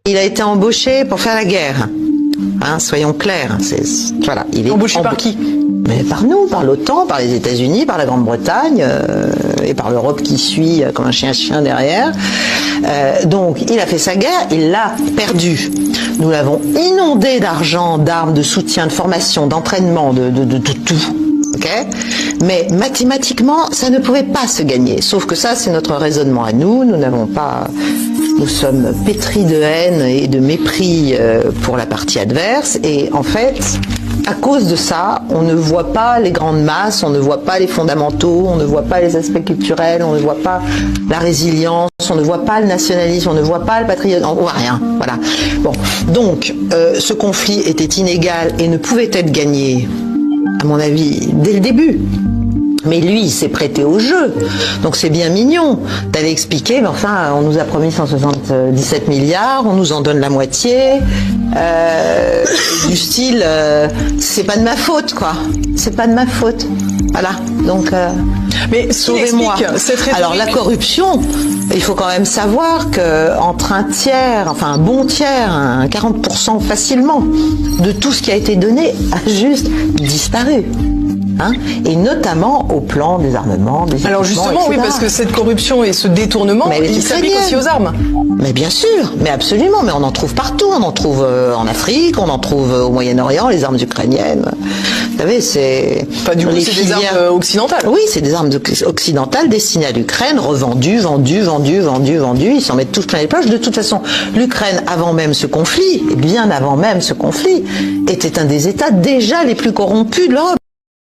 il a été embauché pour faire la guerre. Hein, soyons clairs. Voilà, il est embauché par qui? Mais par nous, par l'OTAN, par les États-Unis, par la Grande-Bretagne et par l'Europe qui suit comme un chien derrière. Donc, il a fait sa guerre, il l'a perdue. Nous l'avons inondé d'argent, d'armes, de soutien, de formation, d'entraînement, de tout. Okay, mais mathématiquement, ça ne pouvait pas se gagner. Sauf que ça, c'est notre raisonnement à nous. Nous sommes pétris de haine et de mépris pour la partie adverse. Et en fait, à cause de ça, on ne voit pas les grandes masses, on ne voit pas les fondamentaux, on ne voit pas les aspects culturels, on ne voit pas la résilience, on ne voit pas le nationalisme, on ne voit pas le patriotisme, on voit rien. Voilà. Bon, donc, ce conflit était inégal et ne pouvait être gagné, à mon avis, dès le début. Mais lui, il s'est prêté au jeu. Donc c'est bien mignon d'aller expliquer, mais enfin, on nous a promis 177 milliards, on nous en donne la moitié. Du style, c'est pas de ma faute, quoi. C'est pas de ma faute. Voilà. Donc, mais sauvez-moi. Alors la corruption, il faut quand même savoir que entre un tiers, enfin un bon tiers, un 40% facilement de tout ce qui a été donné a juste disparu. Hein, et notamment au plan des armements, des alors justement, etc. Oui, parce que cette corruption et ce détournement, il s'applique aussi aux armes. Mais bien sûr, mais absolument, mais on en trouve partout, on en trouve en Afrique, on en trouve au Moyen-Orient, les armes ukrainiennes. Vous savez, c'est... Enfin, du coup, c'est des armes occidentales. Oui, c'est des armes occidentales destinées à l'Ukraine, revendues, vendues. Ils s'en mettent tous plein les poches. De toute façon, l'Ukraine, avant même ce conflit, et bien avant même ce conflit, était un des États déjà les plus corrompus de l'Europe.